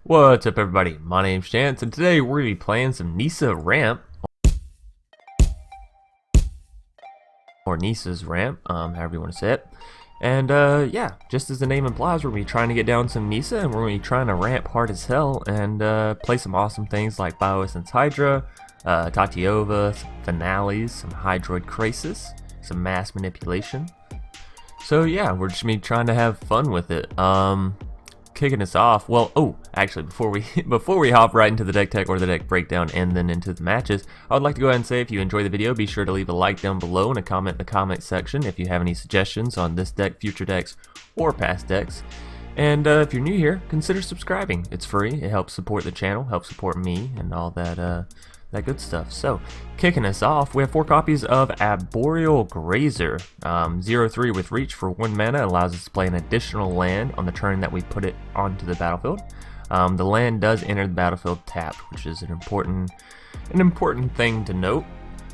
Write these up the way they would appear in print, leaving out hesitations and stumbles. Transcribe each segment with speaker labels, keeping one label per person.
Speaker 1: What's up, everybody? My name's Chance, and today we're going to be playing some Nissa ramp, or Nissa's ramp, however you want to say it. And yeah, just as the name implies, we're going to be trying to get down some Nissa, and we're going to be trying to ramp hard as hell, and play some awesome things like Bioessence Hydra, Tatyova, some finales, some Hydroid Krasis, some mass manipulation. So yeah, we're just going to be trying to have fun with it. Kicking us off, well, actually, before we hop right into the deck tech or the deck breakdown and then into the matches, I would like to go ahead and say, if you enjoy the video, be sure to leave a like down below and a comment in the comment section if you have any suggestions on this deck, future decks, or past decks. And if you're new here, consider subscribing. It's free. It helps support the channel, helps support me, and all that good stuff. So, kicking us off, we have 4 copies of Arboreal Grazer. 0/3 with reach for 1 mana, allows us to play an additional land on the turn that we put it onto the battlefield. The land does enter the battlefield tapped, which is an important thing to note.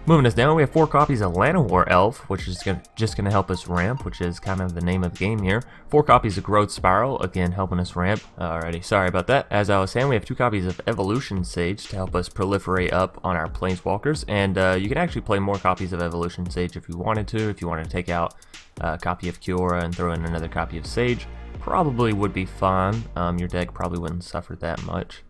Speaker 1: Moving us down, we have 4 copies of Llanowar Elves, which is just going to help us ramp, which is kind of the name of the game here. 4 copies of Growth Spiral, again helping us ramp. Alrighty, sorry about that. As I was saying, we have 2 copies of Evolution Sage to help us proliferate up on our Planeswalkers, and you can actually play more copies of Evolution Sage if you wanted to. If you wanted to take out a copy of Kiora and throw in another copy of Sage, probably would be fine. Your deck probably wouldn't suffer that much.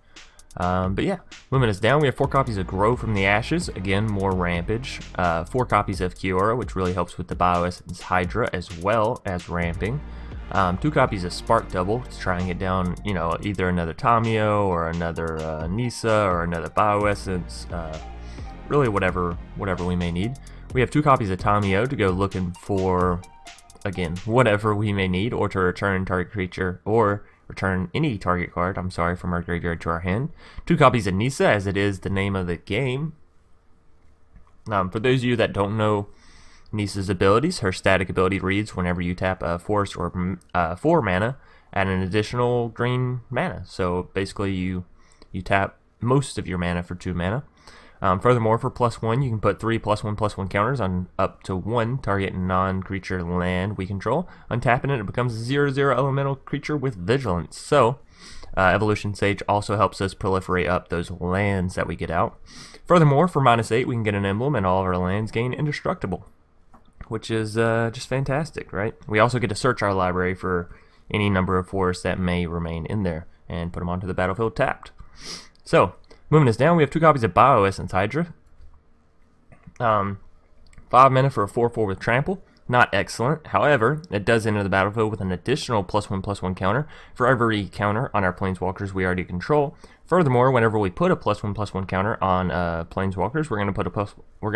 Speaker 1: But yeah, moving us down, we have 4 copies of Grow from the Ashes, again, more rampage. 4 copies of Kiora, which really helps with the Bioessence Hydra as well as ramping. 2 copies of Spark Double to try and get down, you know, either another Tamiyo or another Nissa or another Bioessence, really whatever we may need. We have 2 copies of Tamiyo to go looking for, again, whatever we may need, or to return target creature, or return any target card, from our graveyard to our hand. 2 copies of Nissa, as it is the name of the game. For those of you that don't know Nissa's abilities, her static ability reads whenever you tap a forest or 4 mana, add an additional green mana. So basically you tap most of your mana for 2 mana. Furthermore, for +1, you can put 3 +1/+1 counters on up to 1 target non-creature land we control. Untapping it, it becomes a 0/0 elemental creature with vigilance. So, Evolution Sage also helps us proliferate up those lands that we get out. Furthermore, for -8, we can get an emblem and all of our lands gain indestructible, which is just fantastic, right? We also get to search our library for any number of forests that may remain in there and put them onto the battlefield tapped. So, moving us down, we have 2 copies of Bioessence Hydra. 5 mana for a 4/4 with Trample. Not excellent. However, it does enter the battlefield with an additional +1/+1 counter for every counter on our Planeswalkers we already control. Furthermore, whenever we put a +1/+1 counter on Planeswalkers, we're going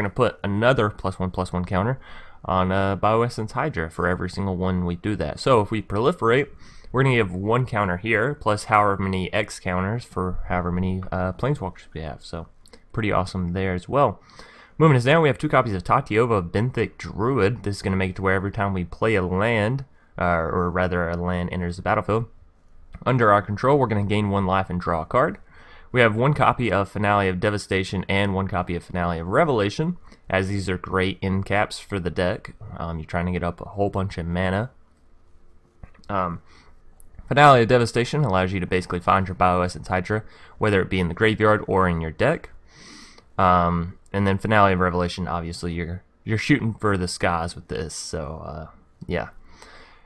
Speaker 1: to put another +1/+1 counter on Bioessence Hydra for every single one we do that. So if we proliferate, we're going to give 1 counter here, plus however many X counters for however many Planeswalkers we have. So, pretty awesome there as well. Moving us down, we have 2 copies of Tatyova Benthic Druid. This is going to make it to where every time we play a land, or rather a land enters the battlefield, under our control, we're going to gain 1 life and draw a card. We have 1 copy of Finale of Devastation and 1 copy of Finale of Revelation, as these are great end caps for the deck. You're trying to get up a whole bunch of mana. Finale of Devastation allows you to basically find your Bioessence Hydra, whether it be in the graveyard or in your deck. And then Finale of Revelation, obviously you're shooting for the skies with this, so yeah.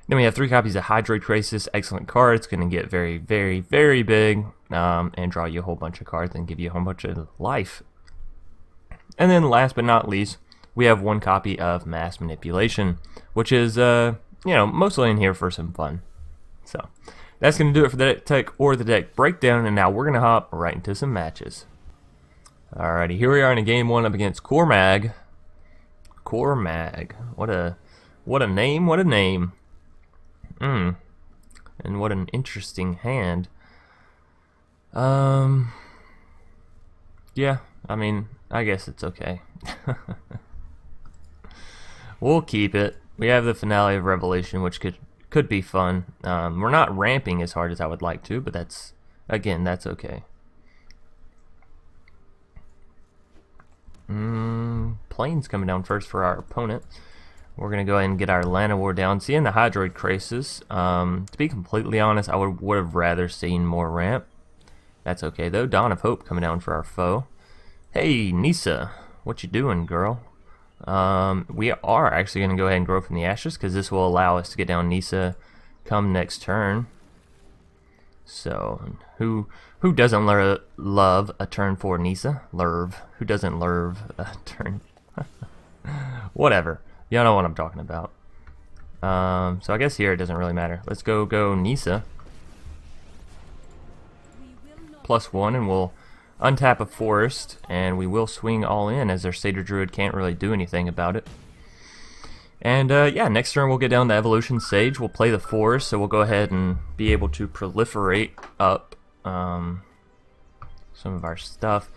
Speaker 1: Then we have 3 copies of Hydroid Krasis, excellent card. It's going to get very, very, very big, and draw you a whole bunch of cards and give you a whole bunch of life. And then last but not least, we have 1 copy of Mass Manipulation, which is, mostly in here for some fun. So, that's going to do it for the deck tech or the deck breakdown, and now we're going to hop right into some matches. Alrighty, here we are in a game 1 up against Cormag. Cormag. What a name, what a name. And what an interesting hand. Yeah, I mean, I guess it's okay. We'll keep it. We have the Finale of Revelation, which could be fun. We're not ramping as hard as I would like to, but that's okay. Plains coming down first for our opponent. We're going to go ahead and get our Llanowar down. Seeing the Hydroid Krasis, to be completely honest, I would have rather seen more ramp. That's okay though. Dawn of Hope coming down for our foe. Hey, Nissa, what you doing, girl? We are actually going to go ahead and grow from the ashes because this will allow us to get down Nissa come next turn. So, who doesn't love a turn for Nissa? Lerv. Who doesn't lerv a turn? Whatever. Y'all know what I'm talking about. So I guess here it doesn't really matter. Let's go Nissa. +1, and we'll untap a forest, and we will swing all in as their Satyr Druid can't really do anything about it. And yeah, next turn we'll get down the Evolution Sage. We'll play the forest, so we'll go ahead and be able to proliferate up some of our stuff.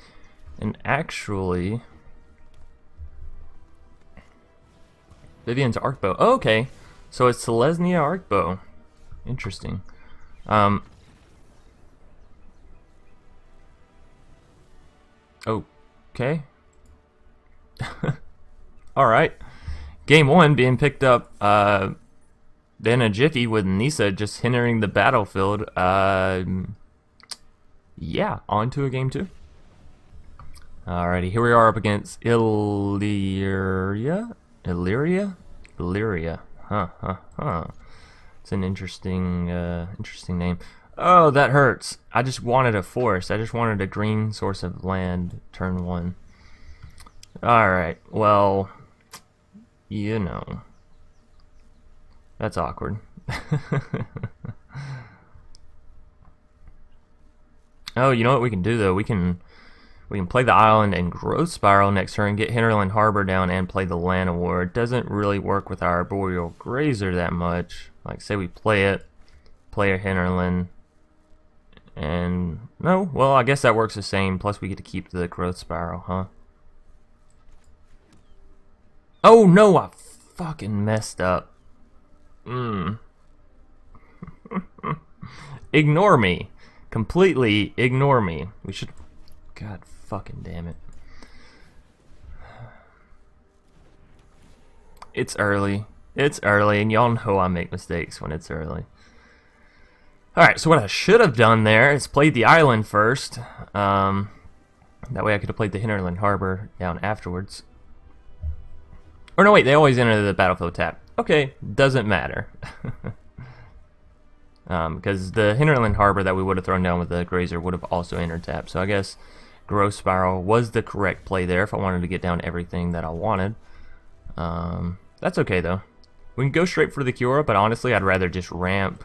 Speaker 1: And actually, Vivian's Arcbow. Oh, okay, so it's Selesnya Arcbow. Interesting. Okay. Alright. Game 1 being picked up in a jiffy with Nissa just hindering the battlefield. Yeah, on to a game 2. Alrighty, here we are up against Illyria? Illyria. Huh. It's an interesting name. Oh, that hurts. I just wanted a forest. I just wanted a green source of land turn 1. Alright, well, you know. That's awkward. Oh, you know what we can do though? We can play the island and Growth Spiral next turn, get Hinterland Harbor down, and play the Llanowar. It doesn't really work with our Arboreal Grazer that much. Like, say we play it, play a Hinterland, and no, well, I guess that works the same. Plus, we get to keep the Growth Spiral, huh? Oh no, I fucking messed up. Ignore me. Completely ignore me. We should... God fucking damn it. It's early. It's early, and y'all know I make mistakes when it's early. Alright, so what I should have done there is played the island first. That way I could have played the Hinterland Harbor down afterwards. Or no, wait, they always enter the battlefield tap. Okay, doesn't matter. Because the Hinterland Harbor that we would have thrown down with the Grazer would have also entered tap. So I guess Growth Spiral was the correct play there if I wanted to get down everything that I wanted. That's okay though. We can go straight for the Kiora, but honestly I'd rather just ramp.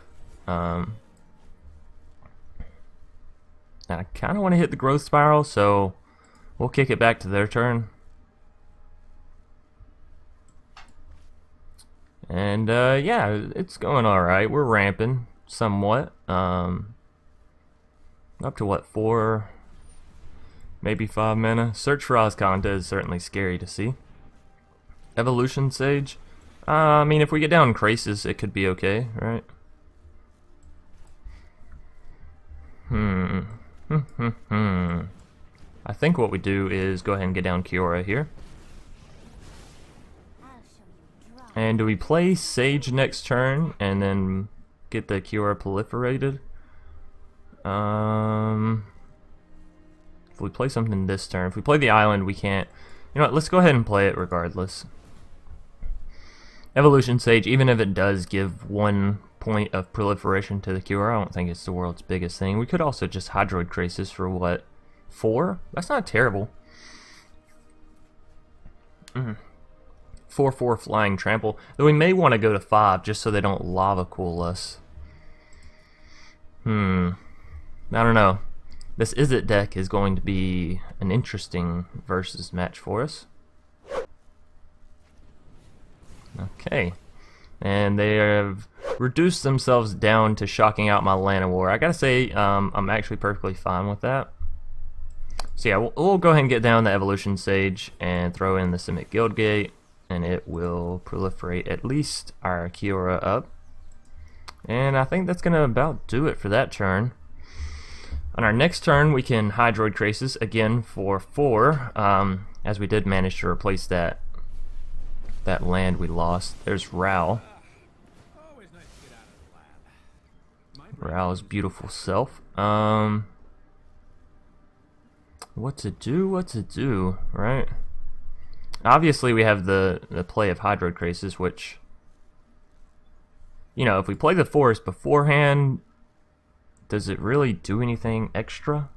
Speaker 1: And I kind of want to hit the Growth Spiral, so we'll kick it back to their turn. And yeah, it's going alright. We're ramping somewhat. Up to what, 4, maybe 5 mana. Search for Ozconta is certainly scary to see. Evolution Sage. I mean, if we get down Krasis, it could be okay, right? I think what we do is go ahead and get down Kiora here. And do we play Sage next turn and then get the Kiora proliferated? If we play something this turn, if we play the island, we can't. You know what, let's go ahead and play it regardless. Evolution Sage, even if it does give 1 point of proliferation to the Kiora, I don't think it's the world's biggest thing. We could also just Hydroid Krasis for what, 4? That's not terrible. 4/4 flying trample. Though we may want to go to 5 just so they don't lava cool us. I don't know. This Izzet deck is going to be an interesting versus match for us. Okay. And they have reduced themselves down to shocking out my Llanowar. I gotta say, I'm actually perfectly fine with that. So yeah, we'll go ahead and get down the Evolution Sage and throw in the Simic Guildgate, and it will proliferate at least our Kiora up. And I think that's gonna about do it for that turn. On our next turn, we can Hydroid Krasis again for 4, as we did manage to replace that land we lost. There's Ral. Ral's beautiful self. what to do, right? Obviously, we have the play of Hydroid Krasis, which, you know, if we play the forest beforehand, does it really do anything extra?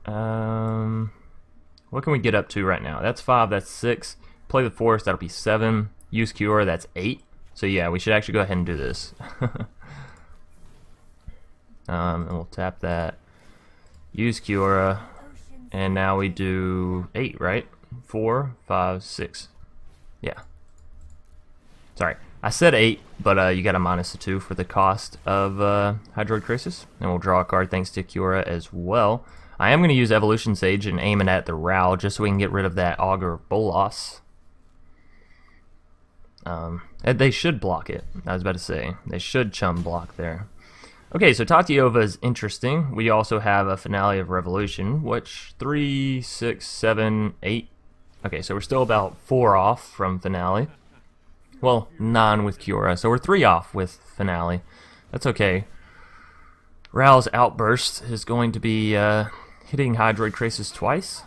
Speaker 1: What can we get up to right now? That's 5, that's 6. Play the forest, that'll be 7. Use Kiora, that's 8. So yeah, we should actually go ahead and do this. And we'll tap that. Use Kiora. And now we do 8, right? 4, 5, 6. Yeah. Sorry, I said 8, but you got a minus a 2 for the cost of Hydroid Krasis. And we'll draw a card thanks to Kiora as well. I am going to use Evolution Sage and aim it at the Ral just so we can get rid of that Augur Bolas. They should block it. I was about to say, they should chum block there. Okay, so Tatyova is interesting. We also have a Finale of Revolution, which 3, 6, 7, 8. Okay, so we're still about 4 off from Finale. Well, 9 with Kiora, so we're 3 off with Finale. That's okay. Ral's Outburst is going to be hitting Hydroid Krasis twice.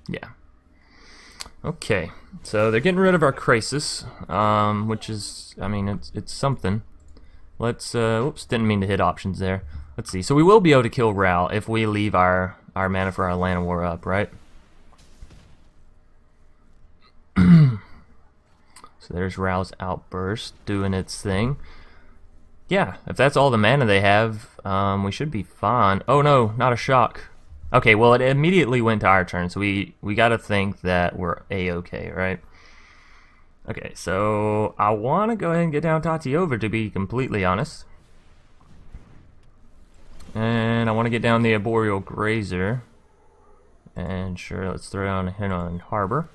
Speaker 1: Yeah. Okay, so they're getting rid of our Krasis, which is, I mean, it's something. Let's, whoops, didn't mean to hit options there. Let's see, so we will be able to kill Ral if we leave our mana for our Llanowar up, right? So there's Ral's Outburst doing its thing. Yeah, if that's all the mana they have, we should be fine. Oh no, not a shock. Okay, well it immediately went to our turn, so we gotta think that we're a-okay, right? Okay, so I wanna go ahead and get down Tatyova, to be completely honest. And I wanna get down the Arboreal Grazer. And sure, let's throw down Hinterland Harbor.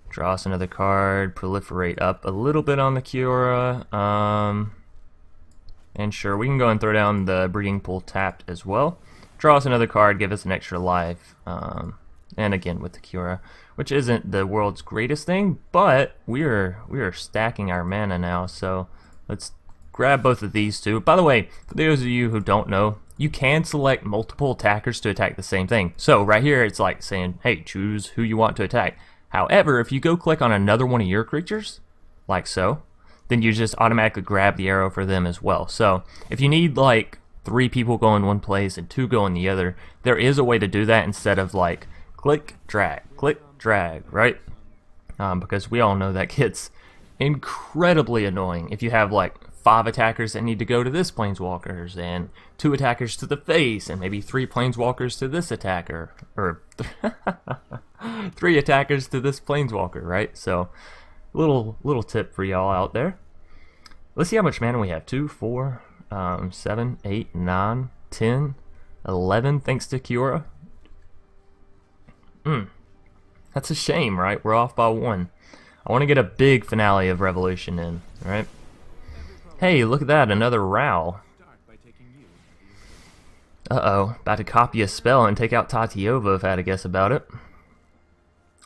Speaker 1: Draw us another card, proliferate up a little bit on the Kiora. And sure, we can go and throw down the Breeding Pool tapped as well. Draw us another card, give us an extra life. And again with the Kiora, which isn't the world's greatest thing, but we are stacking our mana now, so let's grab both of these two. By the way, for those of you who don't know, you can select multiple attackers to attack the same thing. So right here, it's like saying, hey, choose who you want to attack. However, if you go click on another one of your creatures, like so, then you just automatically grab the arrow for them as well. So if you need like 3 people go in one place and 2 go in the other, there is a way to do that instead of like click, drag, right? Because we all know that gets incredibly annoying if you have like 5 attackers that need to go to this planeswalkers and 2 attackers to the face and maybe 3 planeswalkers to this attacker, or 3 attackers to this planeswalker, right? So little tip for y'all out there. Let's see how much mana we have. 2, 4, 7, 8, 9, 10, 11 thanks to Kiora. That's a shame, right? We're off by 1. I want to get a big Finale of Revolution in, right? Hey, look at that, another Ral. Uh-oh, about to copy a spell and take out Tatyova if I had to guess about it.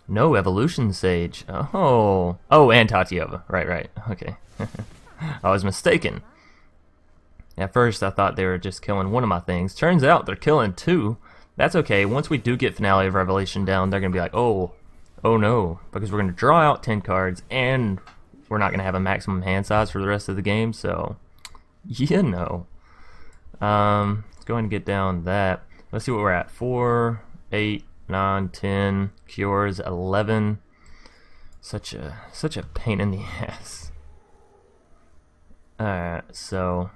Speaker 1: No Evolution Sage. Oh, and Tatyova. Right. Okay. I was mistaken. At first, I thought they were just killing one of my things. Turns out they're killing 2. That's okay. Once we do get Finale of Revelation down, they're going to be like, oh no. Because we're going to draw out 10 cards, and we're not going to have a maximum hand size for the rest of the game, so, you know. Let's go ahead and get down that. Let's see what we're at. 4, 8, 9, 10. Cures 11. Such a pain in the ass. Alright, so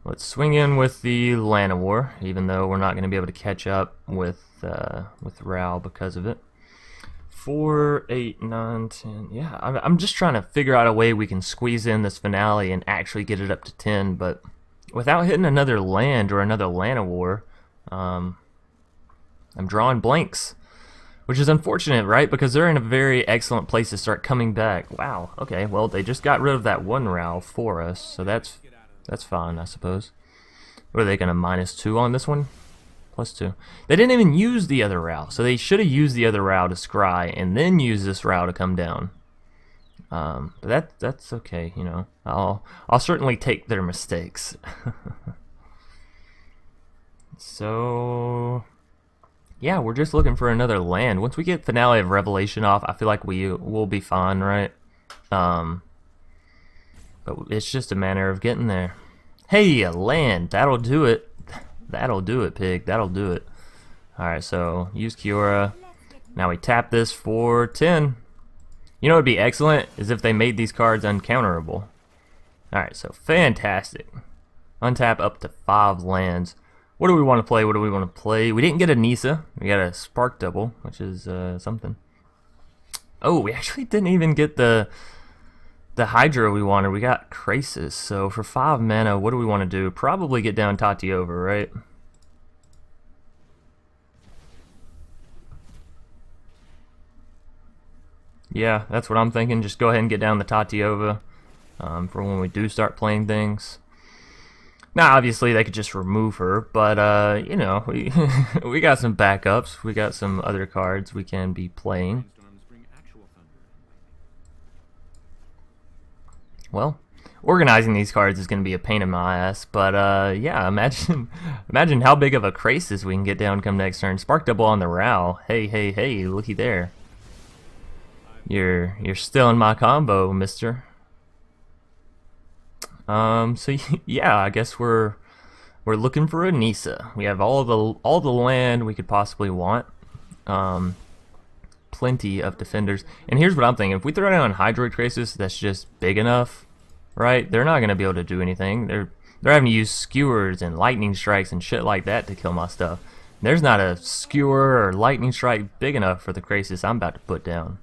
Speaker 1: let's swing in with the Llanowar, even though we're not going to be able to catch up with Ral because of it. 4, 8, 9, 10. Yeah, I'm just trying to figure out a way we can squeeze in this Finale and actually get it up to 10, but without hitting another land or another Llanowar, I'm drawing blanks, which is unfortunate, right? Because they're in a very excellent place to start coming back. Wow, okay, well, they just got rid of that one Ral for us, so that's fine, I suppose. What are they going to -2 on this one? +2. They didn't even use the other Ral, so they should have used the other Ral to scry and then use this Ral to come down. But that's okay, you know. I'll certainly take their mistakes. So yeah, we're just looking for another land. Once we get Finale of Revelation off, I feel like will be fine, right? But it's just a matter of getting there. Hey, a land, that'll do it. That'll do it, pig. That'll do it. Alright, so use Kiora. Now we tap this for 10. You know what would be excellent is if they made these cards uncounterable. Alright, so fantastic. Untap up to 5 lands. What do we want to play? What do we want to play? We didn't get a Nissa. We got a Spark Double, which is something. Oh, we actually didn't even get the Hydra we wanted. We got Krasis. So for 5 mana, what do we want to do? Probably get down Tatyova, right? Yeah, that's what I'm thinking. Just go ahead and get down the Tatyova for when we do start playing things. Now, obviously, they could just remove her, but, you know, we got some backups. We got some other cards we can be playing. Well, organizing these cards is going to be a pain in my ass, but, yeah, imagine how big of a Krasis we can get down come next turn. Spark Double on the Row. Hey, hey, hey, looky there. You're still in my combo, mister. So yeah, I guess we're looking for a Nissa. We have all the land we could possibly want. Plenty of defenders. And here's what I'm thinking: if we throw down Hydroid Krasis, that's just big enough, right? They're not gonna be able to do anything. They're having to use skewers and lightning strikes and shit like that to kill my stuff. There's not a skewer or lightning strike big enough for the Krasis I'm about to put down.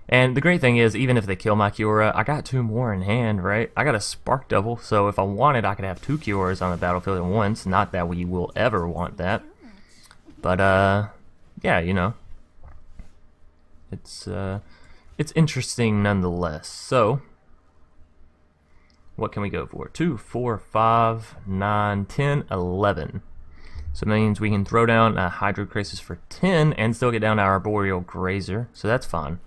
Speaker 1: And the great thing is, even if they kill my Kiora, I got 2 more in hand, right? I got a Spark Double, so if I wanted, I could have 2 Kioras on the battlefield at once. Not that we will ever want that. But, yeah, you know. It's interesting nonetheless. So, what can we go for? 2, 4, 5, 9, 10, 11. So that means we can throw down a Hydroid Krasis for 10 and still get down to our Arboreal Grazer. So that's fine.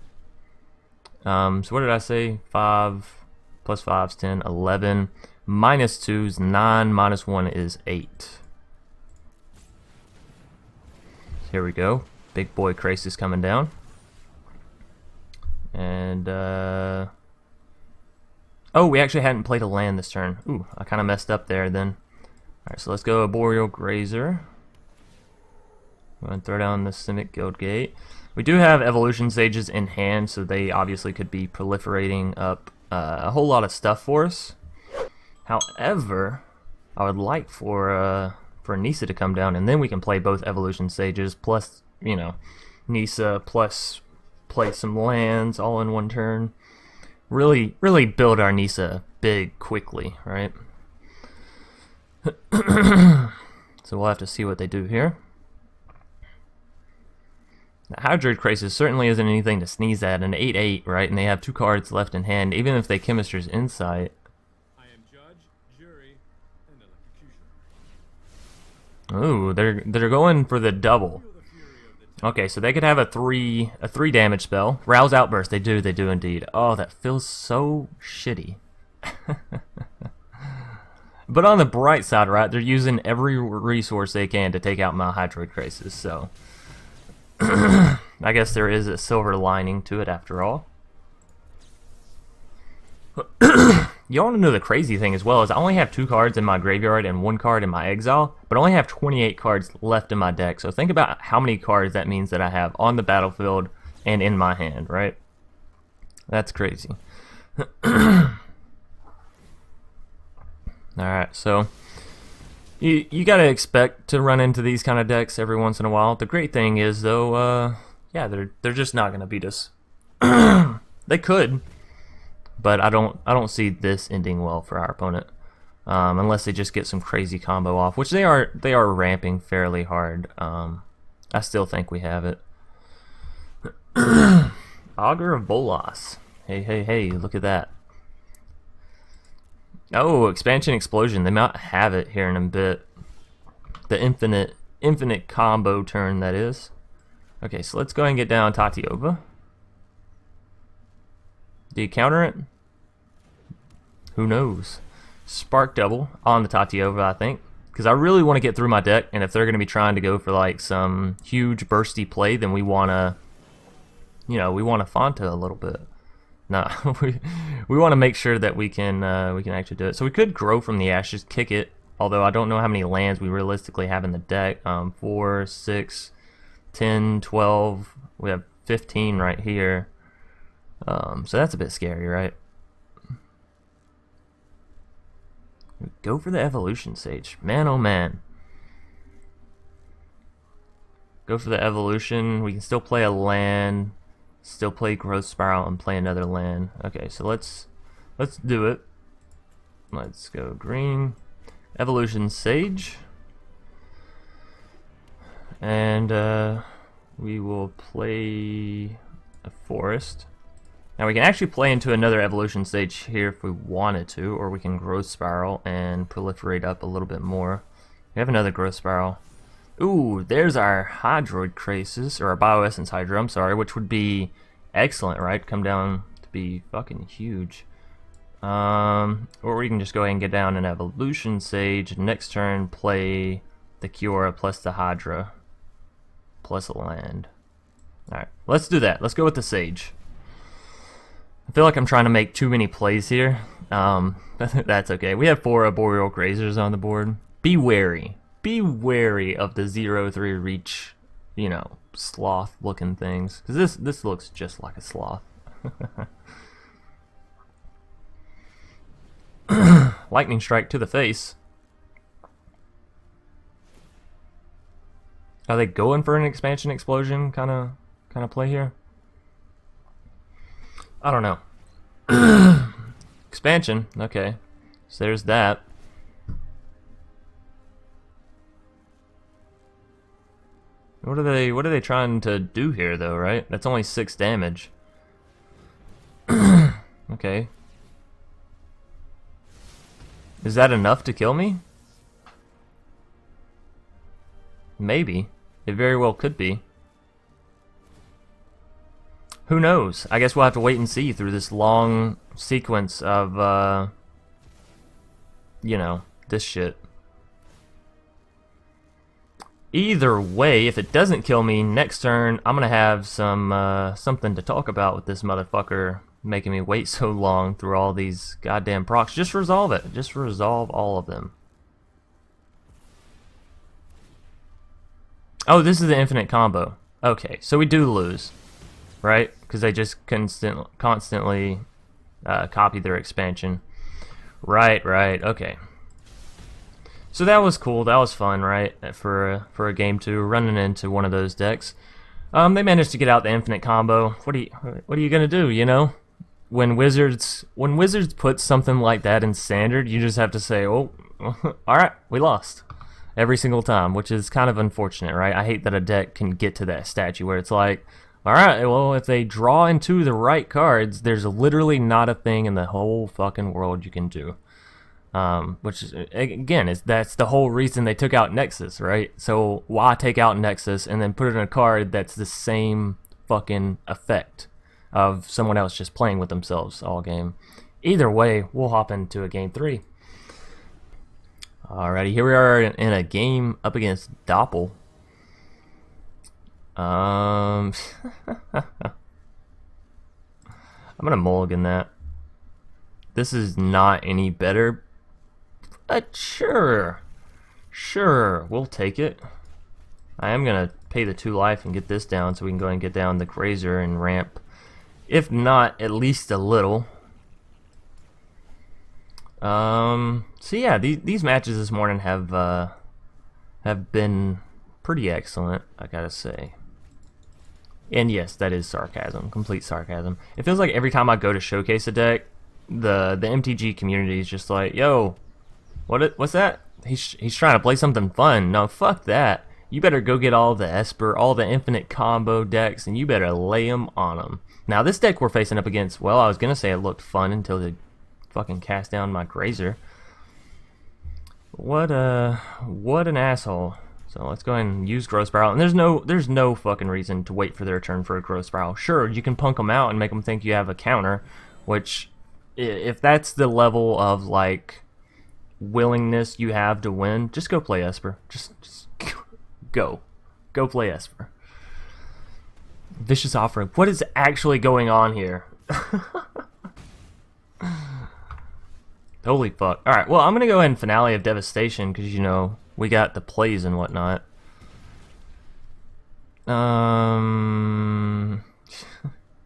Speaker 1: So what did I say? 5 plus 5 is 10, 11. Minus 2 is 9, minus 1 is 8. Here we go. Big boy Krasis coming down. And, oh, we actually hadn't played a land this turn. Ooh, I kind of messed up there then. Alright, so let's go Arboreal Grazer. I'm going to throw down the Simic Guildgate. We do have Evolution Sages in hand, so they obviously could be proliferating up a whole lot of stuff for us. However, I would like for Nissa to come down, and then we can play both Evolution Sages, plus, you know, Nissa, plus play some lands all in one turn. Really build our Nissa big quickly, right? So we'll have to see what they do here. Hydroid Krasis certainly isn't anything to sneeze at. An 8/8, right? And they have 2 cards left in hand. Even if they Chemister's Insight.
Speaker 2: I am judge, jury, and
Speaker 1: Ooh, they're going for the double. Okay, so they could have a 3 damage spell. Rouse Outburst. They do indeed. Oh, that feels so shitty. But on the bright side, right? They're using every resource they can to take out my Hydroid Krasis. So I guess there is a silver lining to it after all. You want to know the crazy thing as well is I only have 2 cards in my graveyard and 1 card in my exile, but I only have 28 cards left in my deck. So think about how many cards that means that I have on the battlefield and in my hand, right? That's crazy. Alright, so you gotta expect to run into these kind of decks every once in a while. The great thing is though, yeah, they're just not gonna beat us. They could, but I don't see this ending well for our opponent, unless they just get some crazy combo off, which they are ramping fairly hard. I still think we have it. Augur of Bolas. Hey, look at that. Oh, Expansion Explosion. They might have it here in a bit. The infinite combo turn, that is. Okay, so let's go ahead and get down Tatyova. Do you counter it? Who knows? Spark double on the Tatyova, I think. Because I really want to get through my deck, and if they're going to be trying to go for like some huge bursty play, then we want to, you know, we want to Fanta a little bit. No, we want to make sure that we can actually do it. So we could grow from the ashes, kick it. Although I don't know how many lands we realistically have in the deck. 4, 6, 10, 12. We have 15 right here. So that's a bit scary, right? Go for the Evolution Sage. Man, oh man. Go for the Evolution. We can still play a land. Still play Growth Spiral and play another land. Okay, so let's do it. Let's go green. Evolution Sage. And we will play a forest. Now we can actually play into another Evolution Stage here if we wanted to, or we can Growth Spiral and proliferate up a little bit more. We have another Growth Spiral. Ooh, there's our Hydroid Krasis, or our Bioessence Hydra, I'm sorry, which would be excellent, right? Come down to be fucking huge. Or we can just go ahead and get down an Evolution Sage. Next turn, play the Kiora plus the Hydra plus a land. Alright, let's do that. Let's go with the Sage. I feel like I'm trying to make too many plays here. That's okay. We have 4 Arboreal Grazers on the board. Be wary. Be wary of the 0-3 reach, you know, sloth looking things. Because this looks just like a sloth. Lightning strike to the face. Are they going for an expansion explosion kind of play here? I don't know. Expansion, okay. So there's that. What are they trying to do here though, right? That's only 6 damage. Okay. Is that enough to kill me? Maybe. It very well could be. Who knows? I guess we'll have to wait and see through this long sequence of, you know, this shit. Either way, if it doesn't kill me, next turn, I'm gonna have some, something to talk about with this motherfucker making me wait so long through all these goddamn procs. Just resolve it. Just resolve all of them. Oh, this is the infinite combo. Okay, so we do lose, right? Because they just constantly copy their expansion. Right, okay. So that was cool. That was fun, right? For a game 2, running into one of those decks. They managed to get out the infinite combo. What are you gonna do? You know, when Wizards put something like that in standard, you just have to say, oh, all right, we lost every single time, which is kind of unfortunate, right? I hate that a deck can get to that statue where it's like, all right, well, if they draw into the right cards, there's literally not a thing in the whole fucking world you can do. Which is, again, that's the whole reason they took out Nexus, right? So why take out Nexus and then put it in a card that's the same fucking effect of someone else just playing with themselves all game? Either way, we'll hop into a game 3. Alrighty, here we are in a game up against Doppel. I'm gonna mulligan that. This is not any better, but sure, we'll take it. I am gonna pay the 2 life and get this down so we can go and get down the Grazer and ramp, if not at least a little. So yeah, these matches this morning have been pretty excellent, I gotta say. And yes, that is sarcasm, complete sarcasm. It feels like every time I go to showcase a deck, the MTG community is just like, yo, what's that? He's trying to play something fun. No, fuck that. You better go get all the Esper, all the infinite combo decks, and you better lay them on them. Now this deck we're facing up against, well, I was gonna say it looked fun until they fucking cast down my Grazer. What an asshole. So let's go ahead and use Growth Spiral. And there's no fucking reason to wait for their turn for a Growth Spiral. Sure, you can punk them out and make them think you have a counter, which, if that's the level of like willingness you have to win, just go play Esper. Just go play Esper. Vicious Offering. What is actually going on here? Holy fuck. Alright, well, I'm gonna go ahead and Finale of Devastation, because, you know, we got the plays and whatnot.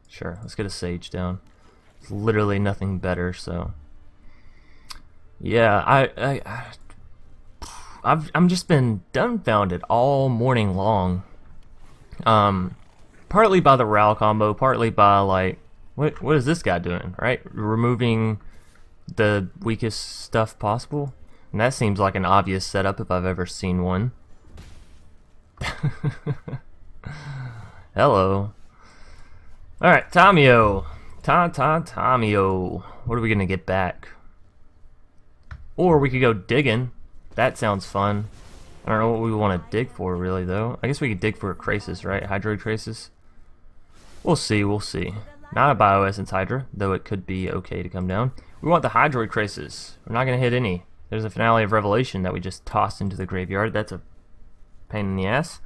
Speaker 1: Sure, let's get a Sage down. It's literally nothing better, so... Yeah, I'm just been dumbfounded all morning long. Partly by the Ral combo, partly by, like, what is this guy doing, right? Removing the weakest stuff possible? And that seems like an obvious setup if I've ever seen one. Hello. Alright, Tamiyo. Tamiyo. What are we gonna get back? Or we could go digging. That sounds fun. I don't know what we want to dig for, really, though. I guess we could dig for a Krasis, right? Hydroid Krasis? We'll see, we'll see. Not a Bioessence Hydra, though it could be okay to come down. We want the Hydroid Krasis. We're not going to hit any. There's a Finale of Revelation that we just tossed into the graveyard. That's a pain in the ass.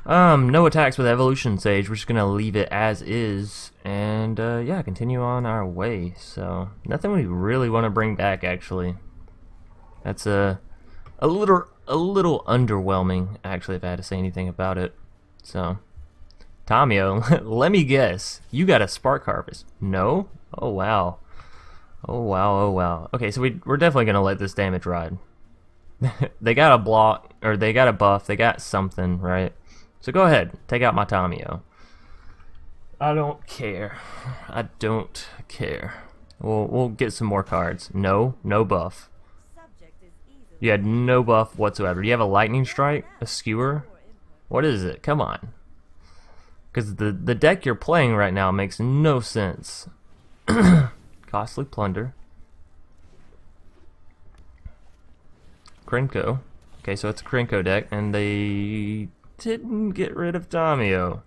Speaker 1: No attacks with Evolution Sage. We're just going to leave it as is. And, yeah, continue on our way. So, nothing we really want to bring back, actually. That's a little underwhelming, actually, if I had to say anything about it. So, Tamiyo, let me guess. You got a Spark Harvest. No? Oh, wow. Oh, wow, oh, wow. Okay, so we're definitely going to let this damage ride. They got a block, or they got a buff, they got something, right? So go ahead, take out my Tamiyo. I don't care. I don't care. We'll get some more cards. No buff. You had no buff whatsoever. Do you have a Lightning Strike? A Skewer? What is it? Come on. Because the deck you're playing right now makes no sense. Costly Plunder. Krenko. Okay, so it's a Krenko deck, and they didn't get rid of Tamiyo.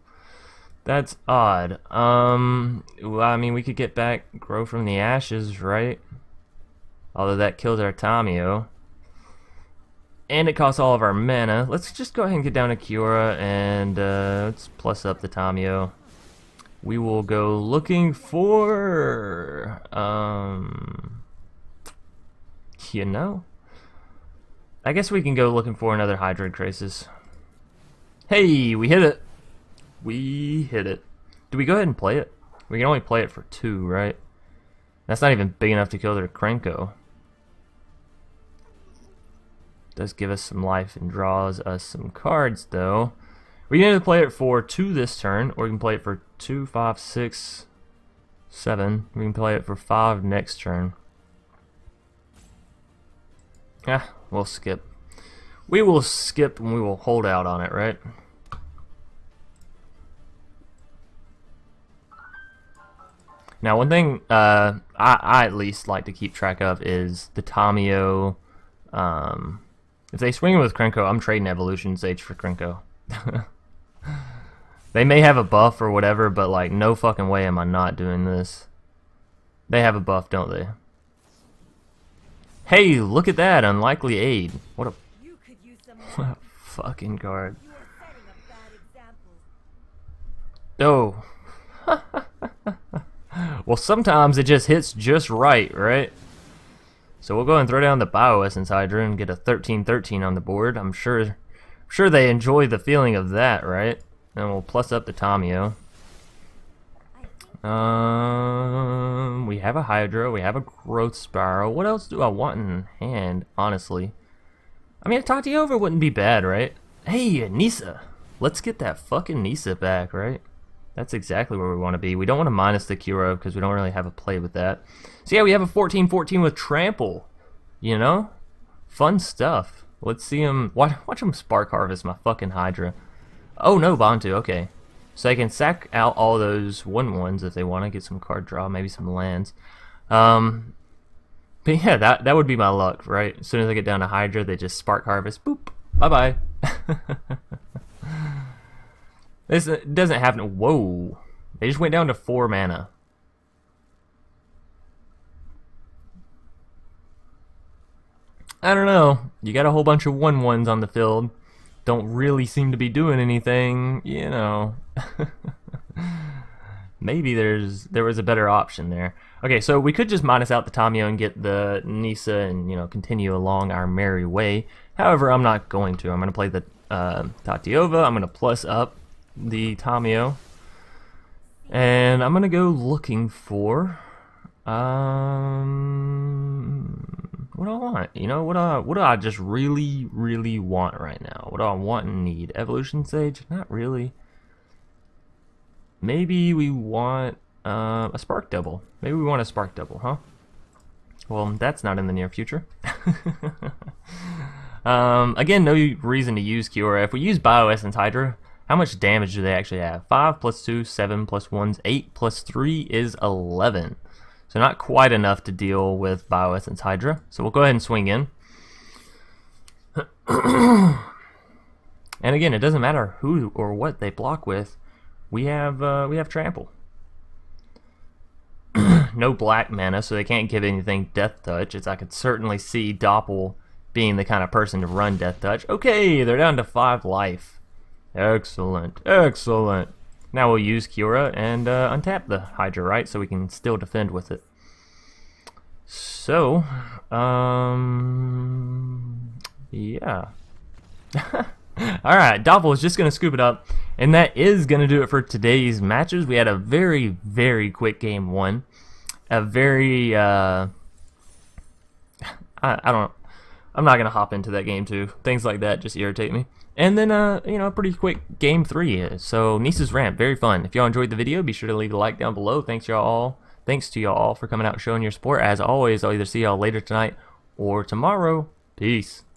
Speaker 1: That's odd. Well, I mean, we could get back Grow from the Ashes, right? Although that kills our Tamiyo. And it costs all of our mana. Let's just go ahead and get down to Kiora, and let's plus up the Tamiyo. We will go looking for, you know, I guess we can go looking for another Hydroid Krasis. Hey, we hit it. We hit it. Do we go ahead and play it? We can only play it for 2, right? That's not even big enough to kill their Krenko. Does give us some life and draws us some cards, though. We can either play it for 2 this turn, or we can play it for 2, 5, 6, 7. We can play it for 5 next turn. Ah, we'll skip. We will skip and we will hold out on it, right? Now, one thing I at least like to keep track of is the Tamiyo. If they swing with Krenko, I'm trading Evolution Sage for Krenko. They may have a buff or whatever, but like, no fucking way am I not doing this. They have a buff, don't they? Hey, look at that! Unlikely Aid. What a fucking card. Oh. Well, sometimes it just hits just right, right? So we'll go and throw down the Bioessence Hydra and get a 13-13 on the board. I'm sure they enjoy the feeling of that, right? And we'll plus up the Tamiyo. We have a Hydra, we have a Growth Spiral. What else do I want in hand, honestly? I mean, a Tatyova wouldn't be bad, right? Hey, Nissa! Let's get that fucking Nissa back, right? That's exactly where we want to be. We don't want to minus the Kiora because we don't really have a play with that. So yeah, we have a 14-14 with Trample. You know? Fun stuff. Let's see him... Watch him Spark Harvest my fucking Hydra. Oh no, Bantu, okay. So they can sack out all those 1/1s if they want to get some card draw, maybe some lands. But yeah, that would be my luck, right? As soon as I get down to Hydra, they just Spark Harvest. Boop. Bye-bye. This doesn't happen. Whoa. They just went down to 4 mana. I don't know. You got a whole bunch of 1/1s on the field. Don't really seem to be doing anything, you know. Maybe there was a better option there. Okay, so we could just minus out the Tamiyo and get the Nissa and, you know, continue along our merry way. However, I'm not going to. I'm going to play the Tatyova. I'm going to plus up the Tamiyo. And I'm going to go looking for... what do I want? You know, what do I just really, really want right now? What do I want and need? Evolution Sage? Not really. Maybe we want a Spark Double. Maybe we want a Spark Double, huh? Well, that's not in the near future. Again, no reason to use Kiora. If we use Bioessence Hydra, how much damage do they actually have? 5 plus 2, 7 plus 1, 8 plus 3 is 11. So not quite enough to deal with Bioessence Hydra. So we'll go ahead and swing in. And again, it doesn't matter who or what they block with. We have trample. No black mana, so they can't give anything Death Touch. As I could certainly see Doppel being the kind of person to run Death Touch. Okay, they're down to 5 life. Excellent, excellent. Now we'll use Kiora and untap the Hydra, right? So we can still defend with it. So, yeah. Alright, Doppel is just going to scoop it up. And that is going to do it for today's matches. We had a very, very quick game 1. A very, I'm not going to hop into that game 2. Things like that just irritate me. And then, you know, a pretty quick game 3. So, Nissa's Ramp, very fun. If y'all enjoyed the video, be sure to leave a like down below. Thanks to y'all all for coming out and showing your support. As always, I'll either see y'all later tonight or tomorrow. Peace.